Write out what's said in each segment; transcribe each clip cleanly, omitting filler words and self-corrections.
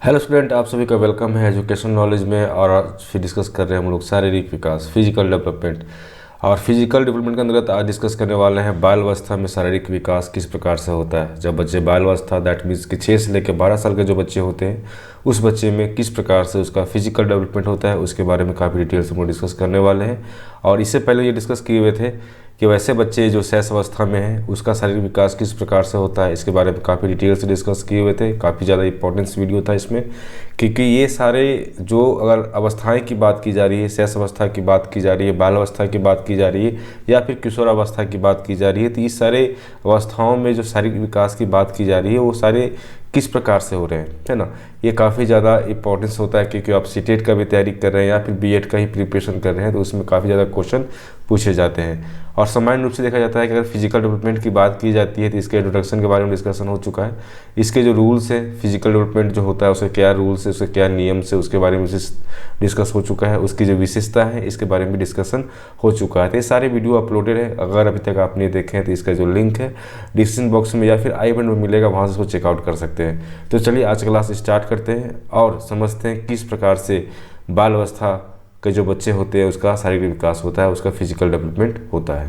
Hello student, आप सभी का वेलकम है एजुकेशन नॉलेज में। और आज फिर डिस्कस कर रहे हैं हम लोग शारीरिक विकास, फिजिकल डेवलपमेंट। और फिजिकल डेवलपमेंट के अंतर्गत आज डिस्कस करने वाले हैं बाल अवस्था में शारीरिक विकास किस प्रकार से होता है। जब बच्चे बाल अवस्था दैट मीन्स कि 6 से लेकर 12 साल के जो बच्चे होते हैं उस बच्चे में किस प्रकार से उसका फिजिकल डेवलपमेंट होता है, उसके बारे में काफ़ी डिटेल से हम लोग डिस्कस करने वाले हैं। और इससे पहले ये डिस्कस किए हुए थे कि वैसे बच्चे जो शैशव अवस्था में हैं उसका शारीरिक विकास किस प्रकार से होता है, इसके बारे में काफ़ी डिटेल से डिस्कस किए हुए थे। काफ़ी ज़्यादा इंपॉर्टेंस वीडियो था इसमें, क्योंकि ये सारे जो अगर अवस्थाएं की बात की जा रही है, शैशव अवस्था की बात की जा रही है, बाल अवस्था की बात की जा रही है या फिर किशोरावस्था की बात की जा रही है, तो इस सारे अवस्थाओं में जो शारीरिक विकास की बात की जा रही है वो सारे किस प्रकार से हो रहे हैं, है ना। ये काफ़ी ज़्यादा इंपॉर्टेंस होता है, क्योंकि आप सीटेट का भी तैयारी कर रहे हैं या फिर बीएड का ही प्रिपरेशन कर रहे हैं तो उसमें काफ़ी ज़्यादा क्वेश्चन पूछे जाते हैं। और सामान्य रूप से देखा जाता है कि अगर फिजिकल डेवलपमेंट की बात की जाती है तो इसके इंट्रोडक्शन के बारे में डिस्कशन हो चुका है। इसके जो रूल्स है, फिजिकल डेवलपमेंट जो होता है उसके क्या रूल्स है, उसके क्या नियम से, उसके बारे में डिस्कस हो चुका है। उसकी जो विशेषता है इसके बारे में डिस्कशन हो चुका है। तो ये सारे वीडियो अपलोडेड है, अगर अभी तक आपने देखे हैं तो इसका जो लिंक है डिस्क्रिप्शन बॉक्स में या फिर आई बटन में मिलेगा, वहाँ से उसको चेकआउट कर सकते हैं। तो चलिए आज क्लास स्टार्ट करते हैं और समझते हैं किस प्रकार से बाल अवस्था के जो बच्चे होते हैं उसका शारीरिक विकास होता है, उसका फिजिकल डेवलपमेंट होता है।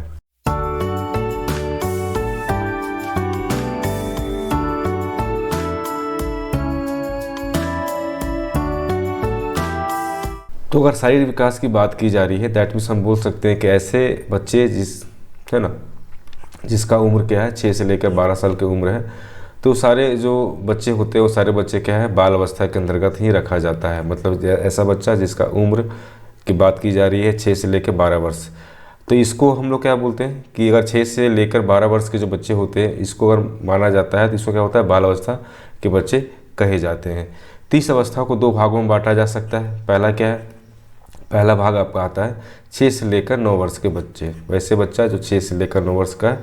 तो अगर शारीरिक विकास की बात की जा रही है दैट मीन्स हम बोल सकते हैं कि ऐसे बच्चे है ना, जिसका उम्र क्या है 6 से लेकर 12 साल की उम्र है, तो सारे जो बच्चे होते हैं वो सारे बच्चे क्या है बाल अवस्था के अंतर्गत ही रखा जाता है। मतलब ऐसा बच्चा जिसका उम्र की बात की जा रही है 6 से लेकर 12 वर्ष, तो इसको हम लोग क्या बोलते हैं कि अगर 6 से लेकर 12 वर्ष के जो बच्चे होते हैं इसको अगर माना जाता है तो इसको क्या होता है बाल अवस्था के बच्चे कहे जाते हैं। तो इस अवस्था को 2 भागों में बांटा जा सकता है। पहला क्या है, पहला भाग आपका आता है 6 से लेकर 9 वर्ष के बच्चे। वैसे बच्चा जो 6 से लेकर 9 वर्ष का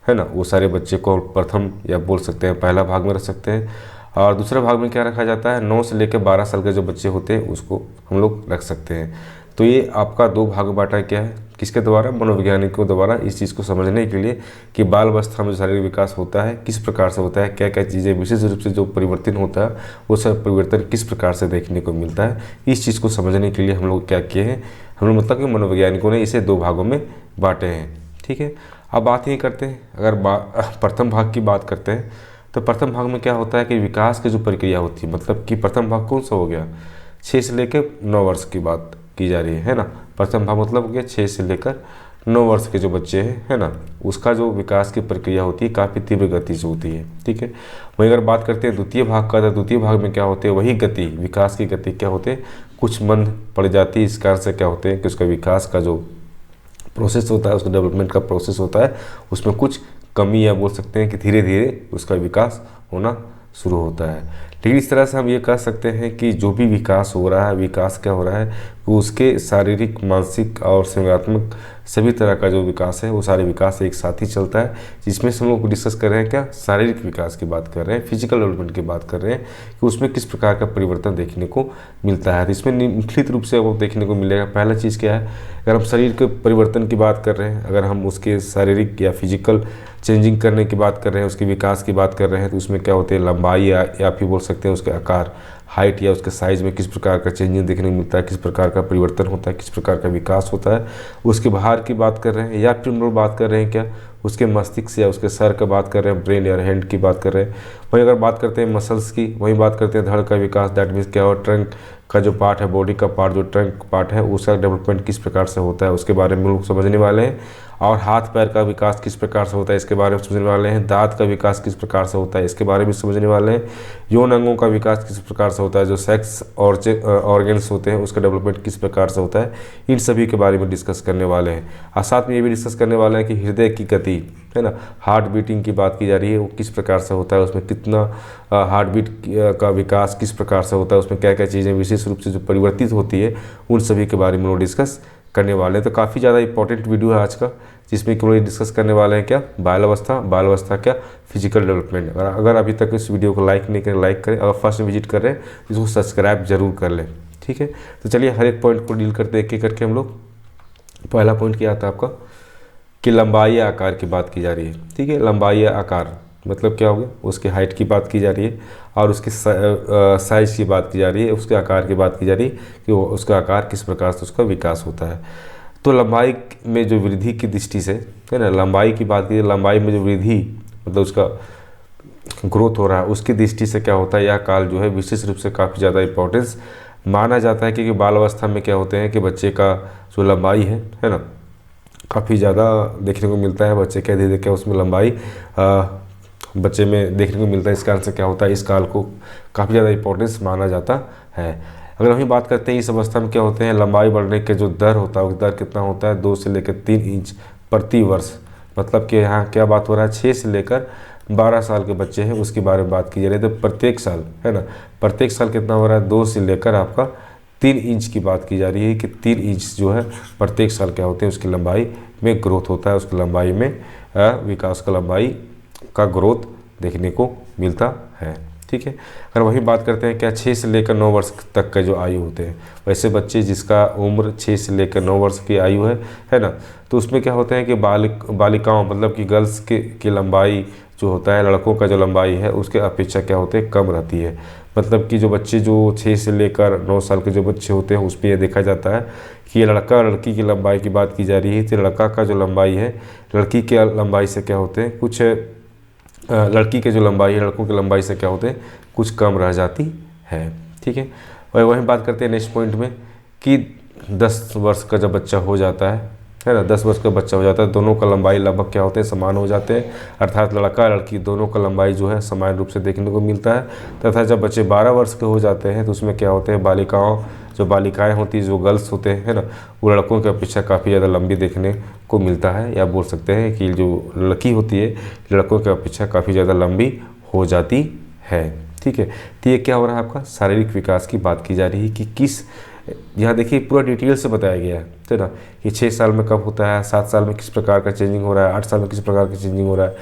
है ना, वो सारे बच्चे को प्रथम या बोल सकते हैं पहला भाग में रख सकते हैं। और दूसरे भाग में क्या रखा जाता है, 9 से लेकर 12 साल के जो बच्चे होते हैं उसको हम लोग रख सकते हैं। तो ये आपका 2 भाग बांटा क्या है, किसके द्वारा, मनोवैज्ञानिकों द्वारा, इस चीज़ को समझने के लिए कि बाल अवस्था में शारीरिक विकास होता है किस प्रकार से होता है, क्या क्या चीज़ें विशेष रूप से जो परिवर्तन होता है वो सब परिवर्तन किस प्रकार से देखने को मिलता है। इस चीज़ को समझने के लिए हम लोग क्या किए हैं, हम लोग मतलब कि मनोवैज्ञानिकों ने इसे 2 भागों में बांटे हैं। ठीक है, अब बात ये करते हैं, अगर प्रथम भाग की बात करते हैं तो प्रथम भाग में क्या होता है कि विकास की जो प्रक्रिया होती है, मतलब कि प्रथम भाग कौन सा हो गया, 6 से लेकर 9 वर्ष की बात की जा रही है ना। प्रथम भाग मतलब हो गया 6 से लेकर 9 वर्ष के जो बच्चे हैं, है ना, उसका जो विकास की प्रक्रिया होती है काफ़ी तीव्र गति से होती है। ठीक है, वहीं अगर बात करते हैं द्वितीय भाग का, तो द्वितीय भाग में क्या होते हैं, वही गति, विकास की गति क्या होते हैं, कुछ मंद पड़ जाती है। इस कारण से क्या होते हैं कि उसका विकास का जो प्रोसेस होता है, उसका डेवलपमेंट का प्रोसेस होता है, उसमें कुछ कमी या बोल सकते हैं कि धीरे धीरे उसका विकास होना शुरू होता है। लेकिन इस तरह से हम ये कह सकते हैं कि जो भी विकास हो रहा है, विकास क्या हो रहा है, वो उसके शारीरिक, मानसिक और संज्ञानात्मक सभी तरह का जो विकास है वो सारे विकास एक साथ ही चलता है। जिसमें से हम लोग डिस्कस कर रहे हैं क्या, शारीरिक विकास की बात कर रहे हैं, फिजिकल डेवलपमेंट की बात कर रहे हैं कि उसमें किस प्रकार का परिवर्तन देखने को मिलता है। तो इसमें निम्नलिखित रूप से वो देखने को मिलेगा। पहला चीज़ क्या है, अगर हम शरीर के परिवर्तन की बात कर रहे हैं, अगर हम उसके शारीरिक या फिजिकल चेंजिंग करने की बात कर रहे हैं, उसके विकास की बात कर रहे हैं, तो उसमें क्या होते हैं, लंबाई या फिर बोल सकते हैं उसके आकार, हाइट या उसके साइज़ में किस प्रकार का चेंजिंग देखने को मिलता है, किस प्रकार का परिवर्तन होता है, किस प्रकार का विकास होता है। उसके बाहर की बात कर रहे हैं या फिर हम लोग बात कर रहे हैं क्या, उसके मस्तिष्क या उसके सर का बात कर रहे हैं, ब्रेन या हैंड की बात कर रहे हैं। वहीं अगर बात करते हैं मसल्स की, वहीं बात करते हैं धड़ का विकास, दैट मीन्स क्या हो, ट्रंक का जो पार्ट है, बॉडी का पार्ट जो ट्रंक पार्ट है उसका डेवलपमेंट किस प्रकार से होता है उसके बारे में लोग समझने वाले हैं। और हाथ पैर का विकास किस प्रकार से होता है इसके बारे में समझने वाले हैं। दांत का विकास किस प्रकार से होता है इसके बारे में समझने वाले हैं। यौन अंगों का विकास किस प्रकार से होता है, जो सेक्स और ऑर्गन्स होते हैं उसका डेवलपमेंट किस प्रकार से होता है, इन सभी के बारे में डिस्कस करने वाले हैं। और साथ में ये भी डिस्कस करने वाले हैं कि हृदय की गति, है ना, हार्ट बीटिंग की बात की जा रही है, वो किस प्रकार से होता है, उसमें कितना हार्ट बीट का विकास किस प्रकार से होता है, उसमें क्या क्या चीज़ें विशेष रूप से जो परिवर्तित होती है उन सभी के बारे में लोग डिस्कस करने वाले हैं। तो काफ़ी ज़्यादा इंपॉर्टेंट वीडियो है आज का, जिसमें कि लोग डिस्कस करने वाले हैं क्या, बाल अवस्था क्या, फिजिकल डेवलपमेंट। अगर अभी तक इस वीडियो को लाइक नहीं करें लाइक करें, अगर फर्स्ट विजिट कर रहे हैं तो इसको सब्सक्राइब जरूर कर लें। ठीक है, तो चलिए हर एक पॉइंट को डील करते एक एक करके हम लोग। पहला पॉइंट क्या आता है आपका कि लंबाई या आकार की बात की जा रही है। ठीक है, लंबाई या आकार मतलब क्या हो गया, उसके हाइट की बात की जा रही है। और उसकी साइज़ की बात की जा रही है, उसके आकार की बात की जा रही है कि वो उसका आकार किस प्रकार से उसका विकास होता है। तो लंबाई में जो वृद्धि की दृष्टि से है ना, लंबाई की बात की, लंबाई में जो वृद्धि मतलब उसका ग्रोथ हो रहा है उसकी दृष्टि से क्या होता है, यह काल जो है विशेष रूप से काफ़ी ज़्यादा इंपॉर्टेंस माना जाता है, क्योंकि बाल अवस्था में क्या होते हैं कि बच्चे का जो लंबाई है ना, काफ़ी ज़्यादा देखने को मिलता है। बच्चे क्या धीरे धीरे क्या उसमें लंबाई बच्चे में देखने को मिलता है। इस कारण से क्या होता है, इस काल को काफ़ी ज़्यादा इंपॉर्टेंस माना जाता है। अगर हम बात करते हैं इस अवस्था में क्या होते हैं, लंबाई बढ़ने के जो दर होता है वो दर कितना होता है, 2 से लेकर 3 इंच प्रति वर्ष। मतलब कि यहाँ क्या बात हो रहा है, 6 से लेकर 12 साल के बच्चे हैं उसके बारे में बात की जा रही है। तो प्रत्येक साल है ना, प्रत्येक साल कितना हो रहा है, 2 से लेकर आपका 3 इंच की बात की जा रही है कि 3 इंच जो है प्रत्येक साल क्या होते हैं उसकी लंबाई में ग्रोथ होता है, उसकी लंबाई में विकास का लंबाई का ग्रोथ देखने को मिलता है। ठीक है। अगर वही बात करते हैं क्या 6 से लेकर 9 वर्ष तक का जो आयु होते हैं, वैसे बच्चे जिसका उम्र 6 से लेकर 9 वर्ष की आयु है ना, तो उसमें क्या होते हैं कि बालिकाओं मतलब कि गर्ल्स की लंबाई जो होता है, लड़कों का जो लंबाई है उसके अपेक्षा क्या होते हैं, कम रहती है। मतलब कि जो बच्चे जो 6 से लेकर 9 साल के जो बच्चे होते हैं उस पर यह देखा जाता है कि लड़का लड़की की लंबाई की बात की जा रही है, तो लड़का का जो लंबाई है लड़की के लंबाई से क्या होते हैं कुछ लड़की के जो लंबाई है लड़कों की लंबाई से क्या होते हैं कुछ कम रह जाती है। ठीक है। और वही बात करते हैं नेक्स्ट पॉइंट में कि 10 वर्ष का जब बच्चा हो जाता है ना, 10 वर्ष का बच्चा हो जाता है, दोनों का लंबाई लगभग क्या होते हैं, समान हो जाते हैं। अर्थात लड़का लड़की दोनों का लंबाई जो है समान रूप से देखने को मिलता है। तथा जब बच्चे 12 वर्ष के हो जाते हैं तो उसमें क्या होते हैं, बालिकाएँ होती हैं, जो गर्ल्स होते हैं ना, वो लड़कों की अपेक्षा काफ़ी ज़्यादा लंबी देखने को मिलता है, या बोल सकते हैं कि जो लड़की होती है लड़कों की अपेक्षा काफ़ी ज़्यादा लंबी हो जाती है। ठीक है। तो ये क्या हो रहा है, आपका शारीरिक विकास की बात की जा रही है कि किस, यहाँ देखिए पूरा डिटेल से बताया गया है ना, कि 6 साल में कब होता है, 7 साल में किस प्रकार का चेंजिंग हो रहा है, 8 साल में किस प्रकार का चेंजिंग हो रहा है।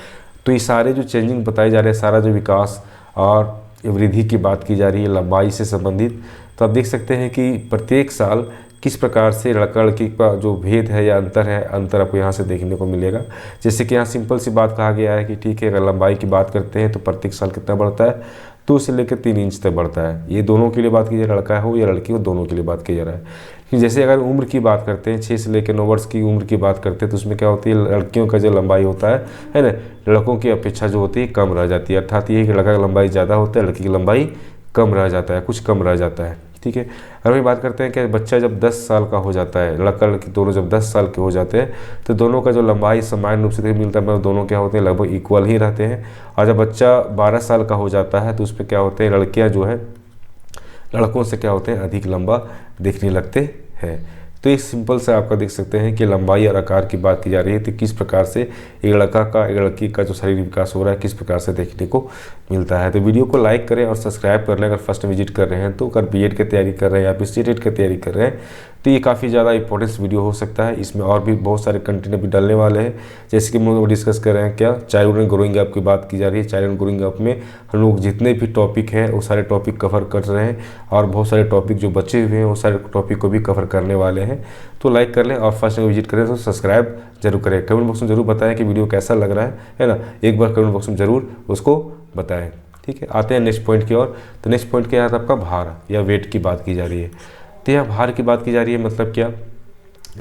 तो ये सारे जो चेंजिंग बताए जा रहे हैं, सारा जो विकास और वृद्धि की बात की जा रही है लंबाई से संबंधित, तो आप देख सकते हैं कि प्रत्येक साल किस प्रकार से लड़का लड़की का जो भेद है या अंतर आपको यहाँ से देखने को मिलेगा। जैसे कि यहाँ सिंपल सी बात कहा गया है कि ठीक है, अगर लंबाई की बात करते हैं तो प्रत्येक साल कितना बढ़ता है, 2 से लेकर 3 इंच तक बढ़ता है। ये दोनों के लिए बात की जा रही है, लड़का हो या लड़की हो दोनों के लिए बात की जा रहा है। कि जैसे अगर उम्र की बात करते हैं, 6 से लेकर 9 वर्ष की उम्र की बात करते हैं, तो उसमें क्या होती है, लड़कियों का जो लंबाई होता है ना, लड़कों की अपेक्षा जो होती है कम रह जाती है। अर्थात ये कि लड़का की लंबाई ज़्यादा होता है, लड़की की लंबाई कम रह जाता है, कुछ कम रह जाता है। ठीक है। अगर वही बात करते हैं कि बच्चा जब 10 साल का हो जाता है, लड़का लड़की दोनों जब 10 साल के हो जाते हैं, तो दोनों का जो लंबाई समान रूप से मिलता है, मतलब दोनों क्या होते हैं लगभग इक्वल ही रहते हैं। और जब बच्चा 12 साल का हो जाता है तो उस पर क्या होते हैं, लड़कियां जो है लड़कों से क्या होते हैं अधिक लंबा दिखने लगते हैं। तो एक सिंपल से आपका देख सकते हैं कि लंबाई और आकार की बात की जा रही है, तो किस प्रकार से एक लड़का का एक लड़की का जो शारीरिक विकास हो रहा है किस प्रकार से देखने को मिलता है। तो वीडियो को लाइक करें और सब्सक्राइब कर लें अगर फर्स्ट विजिट कर रहे हैं तो। अगर बीएड की तैयारी कर रहे हैं या फिर सीटेट की तैयारी कर रहे हैं तो ये काफ़ी ज़्यादा इंपॉर्टेंस वीडियो हो सकता है। इसमें और भी बहुत सारे कंटेंट अभी डालने वाले हैं, जैसे कि हम लोग डिस्कस कर रहे हैं क्या चाइल्ड एंड ग्रोइंग अप की बात की जा रही है। चाइल्ड एंड ग्रोइंग अप में हम लोग जितने भी टॉपिक हैं वो सारे टॉपिक कवर कर रहे हैं, और बहुत सारे टॉपिक जो बचे हुए हैं वो सारे टॉपिक को भी कवर करने वाले हैं। तो लाइक कर लें और फर्स्ट विजिट करें तो सब्सक्राइब जरूर करें। कमेंट बॉक्स में जरूर बताएं कि वीडियो कैसा लग रहा है ना, एक बार कमेंट बॉक्स में जरूर उसको बताएं। ठीक है। आते हैं नेक्स्ट पॉइंट की ओर। तो नेक्स्ट पॉइंट क्या है, आपका भार या वेट की बात की जा रही है। तो यह भार की बात की जा रही है, मतलब क्या,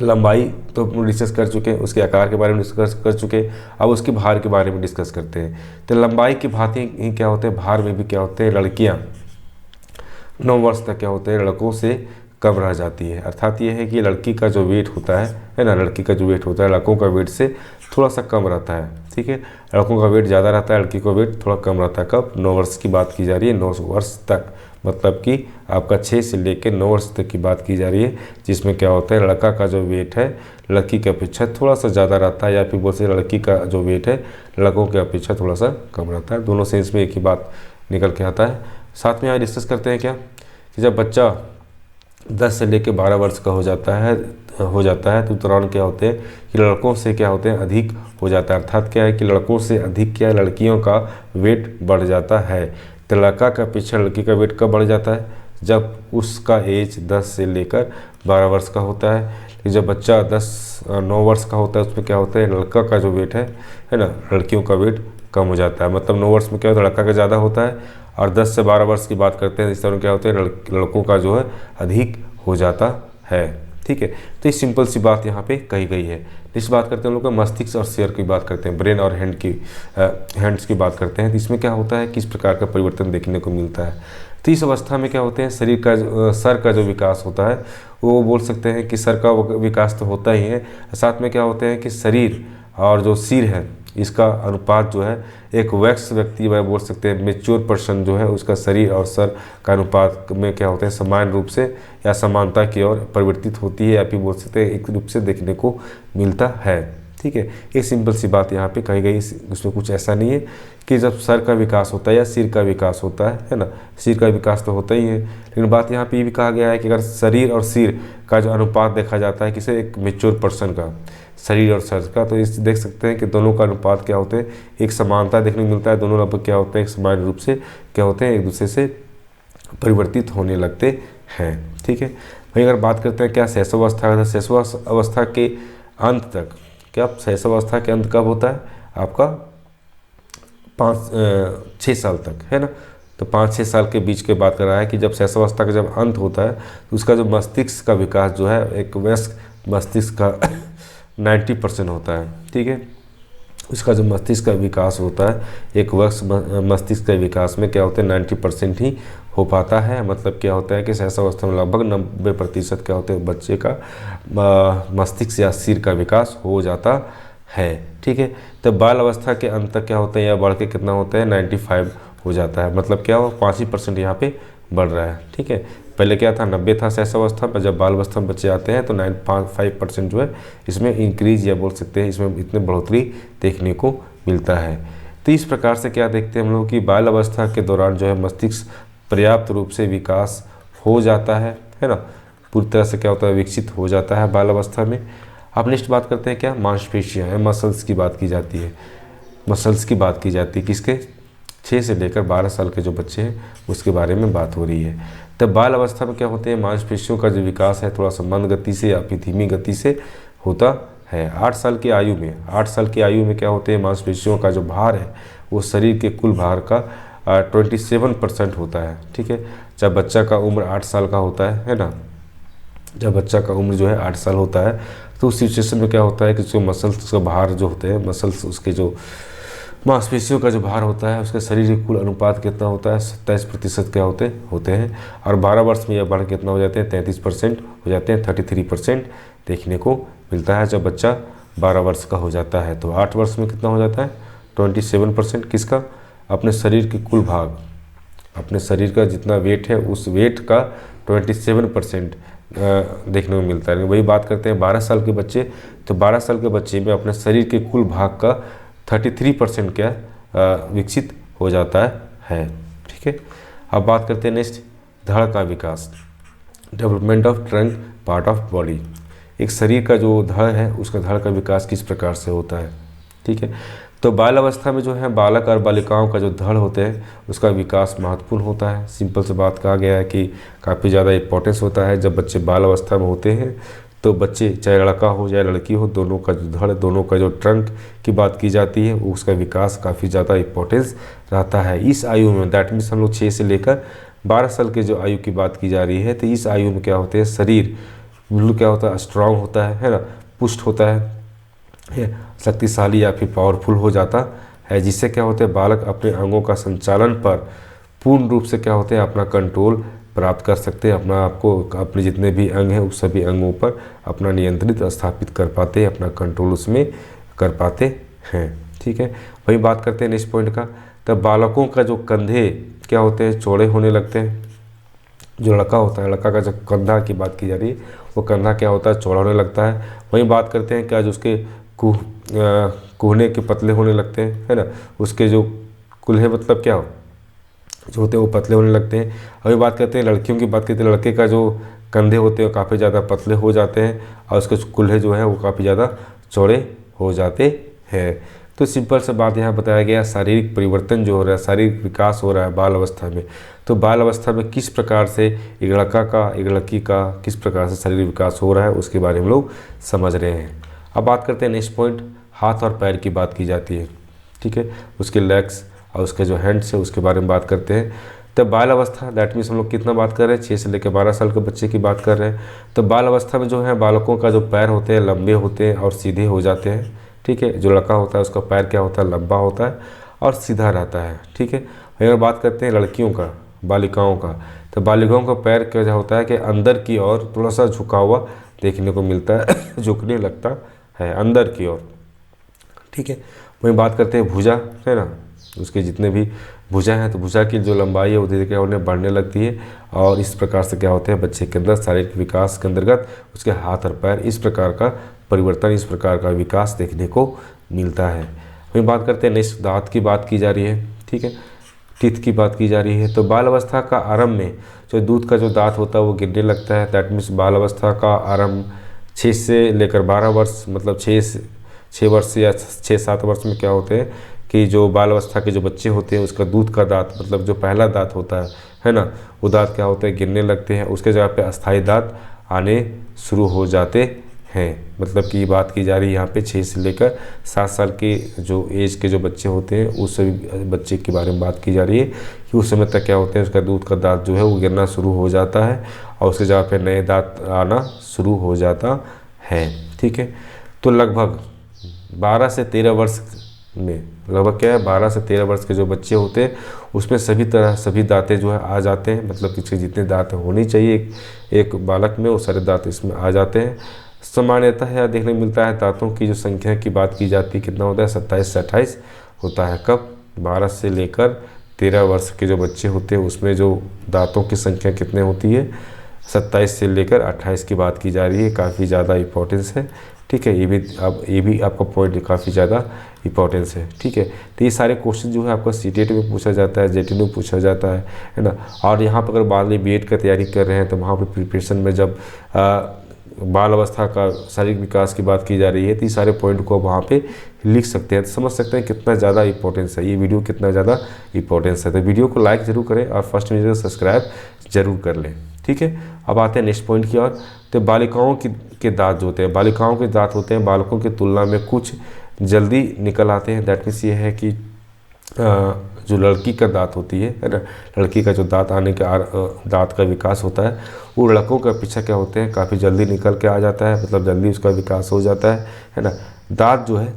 लंबाई तो डिस्कस कर चुके हैं, उसके आकार के बारे में डिस्कस कर चुके हैं, अब उसके भार के बारे में डिस्कस करते हैं। तो लंबाई की भांति ही क्या होते हैं, भार में भी क्या होते हैं, लड़कियाँ 9 वर्ष तक क्या होते हैं लड़कों से कम रह जाती है। अर्थात ये है कि लड़की का जो वेट होता है ना, लड़की का जो वेट होता है लड़कों का वेट से थोड़ा सा कम रहता है। ठीक है। लड़कों का वेट ज़्यादा रहता है, लड़की का वेट थोड़ा कम रहता है। कब, 9 वर्ष की बात की जा रही है, 9 वर्ष तक, मतलब कि आपका 6 से लेकर 9 वर्ष तक की बात की जा रही है, जिसमें क्या होता है लड़का का जो वेट है लड़की की अपेक्षा थोड़ा सा ज़्यादा रहता है, या फिर बोलते लड़की का जो वेट है लड़कों की अपेक्षा थोड़ा सा कम रहता है। दोनों सेंस में एक ही बात निकल के आता है। साथ में यहाँ डिस्कस करते हैं क्या कि जब बच्चा 10 से लेकर 12 वर्ष का हो जाता है तो दौरान क्या होते हैं कि लड़कों से क्या होते हैं अधिक हो जाता है। अर्थात क्या है कि लड़कों से अधिक क्या लड़कियों का वेट बढ़ जाता है। तो लड़का का पीछे लड़की का वेट कब बढ़ जाता है, जब उसका एज 10 से लेकर 12 वर्ष का होता है। जब बच्चा 9 वर्ष का होता है उसमें क्या होता है लड़का का जो वेट है ना, लड़कियों का वेट कम हो जाता है। मतलब 9 वर्ष में क्या होता है लड़का का ज़्यादा होता है, और 10 से 12 वर्ष की बात करते हैं इस तरह क्या होते हैं लड़कों का जो है अधिक हो जाता है। ठीक है, तो ये सिंपल सी बात यहाँ पे कही गई है। नेक्स्ट बात करते हैं हम लोग का मस्तिष्क और सिर की बात करते हैं, ब्रेन और हैंड्स की बात करते हैं। तो इसमें क्या होता है, किस प्रकार का परिवर्तन देखने को मिलता है। तो इस अवस्था में क्या होते हैं, शरीर का सर का जो विकास होता है वो बोल सकते हैं कि सर का विकास तो होता ही है, साथ में क्या होते हैं कि शरीर और जो सिर है इसका अनुपात जो है एक वयस्क व्यक्ति वह बोल सकते हैं मेच्योर पर्सन जो है उसका शरीर और सर का अनुपात में क्या होते हैं समान रूप से या समानता की ओर परिवर्तित होती है, या फिर बोल सकते हैं एक रूप से देखने को मिलता है। ठीक है, एक सिंपल सी बात यहाँ पे कही गई, उसमें कुछ ऐसा नहीं है कि जब सर का विकास होता है या सिर का विकास होता है ना, सिर का विकास तो होता ही है, लेकिन बात यहाँ पे ये भी कहा गया है कि अगर शरीर और सिर का जो अनुपात देखा जाता है किसी एक मेच्योर पर्सन का शरीर और सर का, तो इस देख सकते हैं कि दोनों का अनुपात क्या होते हैं, एक समानता देखने को मिलता है, दोनों लगभग क्या होते हैं एक समान रूप से क्या होते हैं एक दूसरे से परिवर्तित होने लगते हैं। ठीक है, वहीं अगर बात करते हैं क्या शैशवावस्था है, शैशवावस्था के अंत तक, क्या शैशवावस्था के अंत कब होता है आपका 5-6 साल तक, है ना। तो 5-6 साल के बीच के बात कर रहा है कि जब शैशवावस्था का जब अंत होता है तो उसका जो मस्तिष्क का विकास जो है एक वयस्क मस्तिष्क का 90% होता है। ठीक है, उसका जो मस्तिष्क का विकास होता है एक वयस्क मस्तिष्क के विकास में क्या होता है 90% ही हो पाता है। मतलब क्या होता है कि शैशवावस्था में लगभग 90% क्या होते हैं बच्चे का मस्तिष्क या सिर का विकास हो जाता है। ठीक है, तो बाल अवस्था के अंत तक क्या होता है या बढ़ के कितना होता है 95 हो जाता है। मतलब क्या हो 5% यहाँ पे बढ़ रहा है। ठीक है, पहले क्या था 90 था शैशवावस्था पर, जब बाल अवस्था में बच्चे आते हैं तो 5% जो है इसमें इंक्रीज या बोल सकते हैं इसमें इतने बढ़ोतरी देखने को मिलता है। तो इस प्रकार से क्या देखते हैं हम लोग कि बाल अवस्था के दौरान जो है मस्तिष्क पर्याप्त रूप से विकास हो जाता है ना, पूरी तरह से क्या होता है विकसित हो जाता है बाल अवस्था में। अब नेक्स्ट बात करते हैं क्या मांसपेशियाँ हैं, मसल्स की बात की जाती है, मसल्स की बात की जाती है किसके 6 से लेकर 12 साल के जो बच्चे हैं उसके बारे में बात हो रही है। तब बाल अवस्था में क्या होते हैं मांसपेशियों का जो विकास है थोड़ा सा मंद गति से या फिर धीमी गति से होता है। 8 साल की आयु में, 8 साल की आयु में क्या होते हैं मांसपेशियों का जो भार है वो शरीर के कुल भार का 27% होता है। ठीक है, जब बच्चा का उम्र 8 साल का होता है ना, जब बच्चा का उम्र जो है 8 साल होता है तो उस सिचुएशन में क्या होता है कि जो मसल्स का भार जो होते हैं, मसल्स उसके जो मांसपेशियों का जो भार होता है उसके शरीर के कुल अनुपात कितना होता है 27% क्या होते हैं। और 12 वर्ष में यह बढ़ कितना हो जाते हैं 33% हो जाते हैं, 33% देखने को मिलता है जब बच्चा 12 वर्ष का हो जाता है। तो 8 वर्ष में कितना हो जाता है 27% किसका, अपने शरीर के कुल भाग, अपने शरीर का जितना वेट है उस वेट का 27% देखने को मिलता है। वही बात करते हैं 12 साल के बच्चे, तो 12 साल के बच्चे में अपने शरीर के कुल भाग का 33% क्या विकसित हो जाता है। ठीक है, अब बात करते हैं नेक्स्ट धड़ का विकास, development of trunk part of body. एक शरीर का जो धड़ है उसका धड़ का विकास किस प्रकार से होता है। ठीक है, तो बाल अवस्था में जो है बालक और बालिकाओं का जो धड़ होते हैं उसका विकास महत्वपूर्ण होता है। सिंपल से बात कहा गया है कि काफ़ी ज़्यादा इंपॉर्टेंस होता है। जब बच्चे बाल अवस्था में होते हैं तो बच्चे चाहे लड़का हो चाहे लड़की हो दोनों का जो धड़, दोनों का जो ट्रंक की बात की जाती है उसका विकास काफ़ी ज़्यादा इंपॉर्टेंस रहता है इस आयु में। दैट मीन्स हम लोग 6 से लेकर 12 साल के जो आयु की बात की जा रही है, तो इस आयु में क्या होते हैं शरीर बिल्कुल क्या होता है स्ट्रांग होता है ना, पुष्ट होता है शक्तिशाली या फिर पावरफुल हो जाता है, जिससे क्या होता है बालक अपने अंगों का संचालन पर पूर्ण रूप से क्या होते हैं अपना कंट्रोल प्राप्त कर सकते हैं, अपना आपको अपने जितने भी अंग हैं उस सभी अंगों पर अपना नियंत्रित स्थापित कर पाते हैं, अपना कंट्रोल उसमें कर पाते हैं। ठीक है, वही बात करते हैं नेक्स्ट पॉइंट का, तब बालकों का जो कंधे क्या होते हैं चौड़े होने लगते हैं। जो लड़का होता है, लड़का का जब कंधा की बात की जा रही है वो कंधा क्या होता है चौड़ा होने लगता है। वहीं बात करते हैं क्या जो उसके कोहने के पतले होने लगते हैं, है ना, उसके जो कुल्हे मतलब क्या जो होते हैं वो पतले होने लगते हैं। अभी बात करते हैं लड़कियों की बात करते हैं, लड़के का जो कंधे होते हैं काफ़ी ज़्यादा पतले हो जाते हैं और उसके कुल्हे जो है वो काफ़ी ज़्यादा चौड़े हो जाते हैं। तो सिंपल से बात यहाँ बताया गया शारीरिक परिवर्तन जो हो रहा है, शारीरिक विकास हो रहा है बाल अवस्था में। तो बाल अवस्था में किस प्रकार से एक लड़का का एक लड़की का किस प्रकार से शारीरिक विकास हो रहा है उसके बारे में लोग समझ रहे हैं। अब बात करते हैं नेक्स्ट पॉइंट, हाथ और पैर की बात की जाती है। ठीक है, उसके लेग्स और उसके जो हैंड्स है उसके बारे में बात करते हैं। तो बाल अवस्था, दैट मीन्स हम लोग कितना बात कर रहे हैं, 6 से लेकर 12 साल के बच्चे की बात कर रहे हैं। तो बाल अवस्था में जो है बालकों का जो पैर होते हैं लंबे होते हैं और सीधे हो जाते हैं, ठीक है। जो लड़का होता है उसका पैर क्या होता है, लंबा होता है और सीधा रहता है, ठीक है। अगर बात करते हैं लड़कियों का, बालिकाओं का, तो बालिकाओं का पैर क्या होता है कि अंदर की ओर थोड़ा सा झुका हुआ देखने को मिलता है झुकने लगता है अंदर की ओर, ठीक है। वहीं बात करते हैं भुजा, है ना, उसके जितने भी भुजा हैं तो भुजा की जो लंबाई है वो धीरे धीरे उन्हें बढ़ने लगती है और इस प्रकार से क्या होते हैं बच्चे के अंदर शारीरिक विकास के अंतर्गत उसके हाथ और पैर इस प्रकार का परिवर्तन, इस प्रकार का विकास देखने को मिलता है। वहीं बात करते हैं नेक्स्ट, दांत की बात की जा रही है, ठीक है, टीथ की बात की जा रही है। तो बाल अवस्था का आरंभ में जो दूध का जो दांत होता है वो गिरने लगता है, दैट मीन्स बाल अवस्था का आरंभ 6 से लेकर 12 वर्ष, मतलब 6 वर्ष या 6-7 वर्ष में क्या होते हैं कि जो बाल अवस्था के जो बच्चे होते हैं उसका दूध का दांत, मतलब जो पहला दांत होता है ना, वो दांत क्या होता है गिरने लगते हैं, उसके जगह पे अस्थायी दांत आने शुरू हो जाते हैं। मतलब कि बात की जा रही है यहाँ पे 6 से लेकर 7 साल के जो एज के जो बच्चे होते हैं उस सभी बच्चे के बारे में बात की जा रही है कि उस समय तक क्या होते हैं उसका दूध का दांत जो है वो गिरना शुरू हो जाता है और उसके जगह पे नए दांत आना शुरू हो जाता है, ठीक है। तो लगभग 12 से 13 वर्ष में, लगभग क्या है 12 से 13 वर्ष के जो बच्चे होते हैं उसमें सभी दांतें जो है आ जाते हैं, मतलब कि जितने दांत होने चाहिए एक बालक में वो सारे दांत इसमें आ जाते हैं। सामान्यतः यह देखने को मिलता है दांतों की जो संख्या की बात की जाती है कितना होता है, 27 से 28 होता है। कब, 12 से लेकर 13 वर्ष के जो बच्चे होते हैं उसमें जो दांतों की संख्या कितने होती है, 27 से लेकर 28 की बात की जा रही है। काफ़ी ज़्यादा इंपॉर्टेंस है, ठीक है। ये भी आपका पॉइंट काफ़ी ज़्यादा इंपॉर्टेंस है, ठीक है। तो ये सारे क्वेश्चन जो है आपका सीटेट में पूछा जाता है, जेटी में पूछा जाता है ना। और यहाँ पर अगर बाद में बीएड का तैयारी कर रहे हैं तो वहाँ पर प्रिपरेशन में जब बाल अवस्था का शारीरिक विकास की बात की जा रही है तो ये सारे पॉइंट को वहाँ पे लिख सकते हैं, तो समझ सकते हैं कितना ज़्यादा इंपॉर्टेंस है ये वीडियो, कितना ज़्यादा इंपॉर्टेंस है। तो वीडियो को लाइक ज़रूर करें और फर्स्ट वीडियो को सब्सक्राइब जरूर कर लें, ठीक है। अब आते हैं नेक्स्ट पॉइंट की ओर। तो बालिकाओं के दांत जो होते हैं, बालिकाओं के दांत होते हैं बालकों की तुलना में कुछ जल्दी निकल आते हैं। दैट मीन्स ये है कि जो लड़की का दांत होती है ना, लड़की का जो दांत आने के दांत का विकास होता है वो लड़कों का पीछा क्या होते हैं काफ़ी जल्दी निकल के आ जाता है, मतलब जल्दी उसका विकास हो जाता है ना। दांत जो है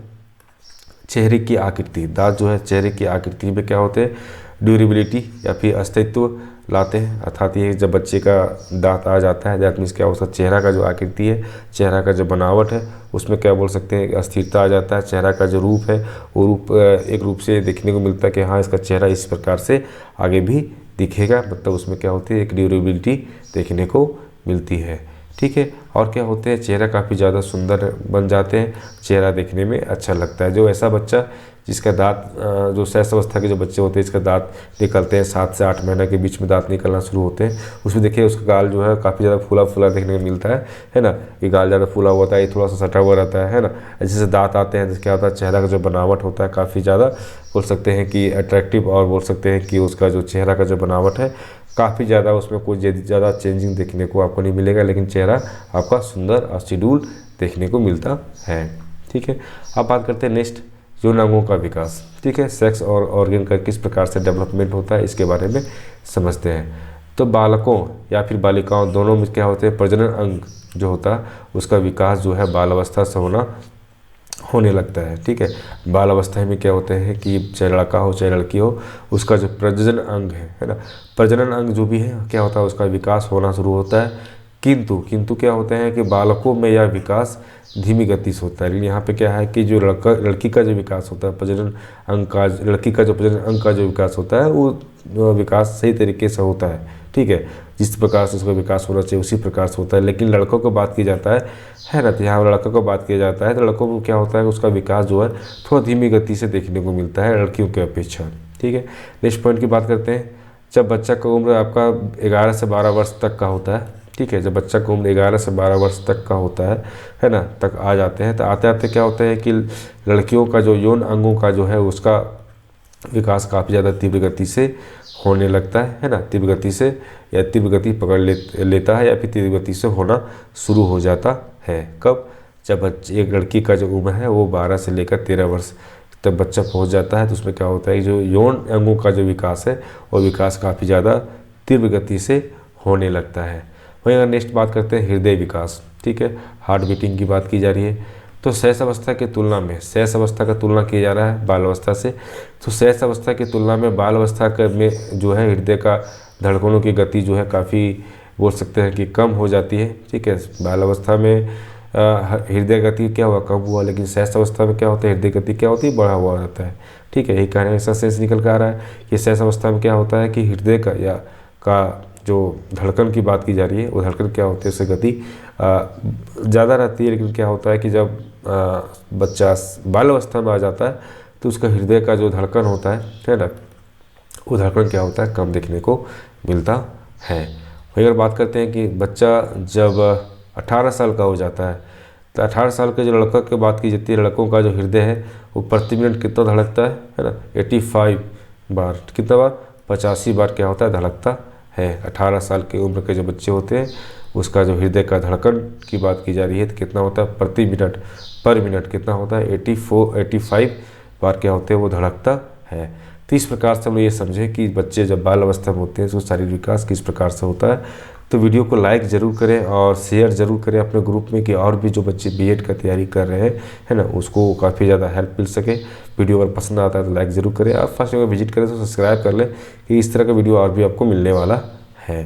चेहरे की आकृति, दांत जो है चेहरे की आकृति में क्या होते हैं, ड्यूरेबिलिटी या फिर अस्तित्व लाते हैं। अर्थात ये जब बच्चे का दांत आ जाता है दैट मीन्स क्या, उसका चेहरा का जो आकृति है, चेहरा का जो बनावट है उसमें क्या बोल सकते हैं अस्थिरता आ जाता है। चेहरा का जो रूप है वो रूप एक रूप से देखने को मिलता है कि हाँ इसका चेहरा इस प्रकार से आगे भी दिखेगा, मतलब उसमें क्या होती है एक ड्यूरेबिलिटी देखने को मिलती है, ठीक है। और क्या होते हैं चेहरा काफ़ी ज़्यादा सुंदर बन जाते हैं, चेहरा देखने में अच्छा लगता है। जो ऐसा बच्चा जिसका दांत जो शैशव अवस्था के जो बच्चे होते हैं इसका दांत निकलते हैं 7 से 8 महीने के बीच में दांत निकलना शुरू होते हैं, उसमें देखिए उसका गाल जो है काफ़ी ज़्यादा फूला फूला देखने को मिलता है ना। ये गाल ज़्यादा फूला हुआ होता है, ये थोड़ा सा सटा हुआ रहता है ना। जैसे दांत आते हैं तो क्या होता है चेहरा का जो बनावट होता है काफ़ी ज़्यादा बोल सकते हैं कि अट्रैक्टिव, और बोल सकते हैं कि उसका जो चेहरा का जो बनावट है काफ़ी ज़्यादा उसमें कोई ज़्यादा चेंजिंग देखने को आपको नहीं मिलेगा, लेकिन चेहरा आपका सुंदर और शेड्यूल देखने को मिलता है, ठीक है। अब बात करते हैं नेक्स्ट यौन अंगों का विकास, ठीक है। सेक्स और ऑर्गन का किस प्रकार से डेवलपमेंट होता है इसके बारे में समझते हैं। तो बालकों या फिर बालिकाओं दोनों में क्या होते हैं प्रजनन अंग जो होता है उसका विकास जो है बाल अवस्था से होने लगता है, ठीक है। बाल अवस्था में क्या होते हैं कि चाहे लड़का हो चाहे लड़की हो उसका जो प्रजनन अंग है ना, प्रजनन अंग जो भी है क्या होता है उसका विकास होना शुरू होता है। किंतु क्या होते हैं कि बालकों में यह विकास धीमी गति से होता है। लेकिन यहाँ पे क्या है कि जो लड़की का जो विकास होता है प्रजनन अंग का, लड़की का जो प्रजनन अंग का जो विकास होता है वो विकास सही तरीके से होता है, ठीक है। जिस प्रकार से उसका विकास होना चाहिए उसी प्रकार से होता है। लेकिन लड़कों को बात की जाता है ना, तो यहाँ लड़कों को बात किया जाता है तो लड़कों को क्या होता है उसका विकास जो है थोड़ा धीमी गति से देखने को मिलता है लड़कियों की अपेक्षा, ठीक है। नेक्स्ट पॉइंट की बात करते हैं। जब बच्चा का उम्र आपका 11 से 12 वर्ष तक का होता है, ठीक है, जब बच्चा का उम्र 11 से 12 वर्ष तक का होता है ना, तक आ जाते हैं तो आते आते क्या होता है कि लड़कियों का जो यौन अंगों का जो है उसका विकास काफ़ी ज़्यादा तीव्र गति से होने लगता है ना। तीव्र गति से या तीव्र गति पकड़ लेता है या फिर तीव्र गति से होना शुरू हो जाता है। कब, जब एक लड़की का जो उम्र है वो 12 से लेकर तक बच्चा पहुंच जाता है तो उसमें क्या होता है कि जो यौन अंगों का जो विकास है वो विकास काफ़ी ज़्यादा तीव्र गति से होने लगता है। वहीं अगर नेक्स्ट बात करते हैं हृदय विकास, ठीक है, हार्ट बीटिंग की बात की जा रही है। तो शैशव अवस्था की तुलना में शैशव अवस्था का तुलना किया जा रहा है बाल अवस्था से। तो शैशव अवस्था की तुलना में बाल अवस्था में जो है हृदय का धड़कनों की गति जो है काफ़ी बोल सकते हैं कि कम हो जाती है, ठीक है। बाल अवस्था में हृदय गति क्या हुआ, कम हुआ, लेकिन शैशव अवस्था में क्या होता है, हृदय गति क्या होती है, बढ़ा हुआ रहता है, ठीक है। यही कहने ऐसा सेंस निकल कर आ रहा है कि शैशव अवस्था में क्या होता है कि हृदय का जो धड़कन की बात की जा रही है वो धड़कन क्या होती है, उससे गति ज़्यादा रहती है। लेकिन क्या होता है कि जब बच्चा बाल अवस्था में आ जाता है तो उसका हृदय का जो धड़कन होता है ना, वो धड़कन क्या होता है, कम देखने को मिलता है। वहीं अगर बात करते हैं कि बच्चा जब 18 साल का हो जाता है तो 18 साल के जो लड़का की बात की जाती है, लड़कों का जो हृदय है वो प्रति मिनट कितना धड़कता है ना, 85 बार, कितना बार, 85 बार क्या होता है, धड़कता है। 18 साल की उम्र के जो बच्चे होते हैं उसका जो हृदय का धड़कन की बात की जा रही है तो कितना होता है, प्रति मिनट, पर मिनट कितना होता है, 85 बार क्या होते हैं, वो धड़कता है। तो इस प्रकार से हम ये समझें कि बच्चे जब बाल अवस्था में होते हैं तो शारीरिक विकास किस प्रकार से होता है। तो वीडियो को लाइक ज़रूर करें और शेयर ज़रूर करें अपने ग्रुप में कि और भी जो बच्चे बीएड का तैयारी कर रहे हैं है ना, उसको काफ़ी ज़्यादा हेल्प मिल सके। वीडियो अगर पसंद आता है तो लाइक ज़रूर करें। आप फर्स्ट अगर विजिट करें तो सब्सक्राइब कर लें कि इस तरह का वीडियो और भी आपको मिलने वाला है।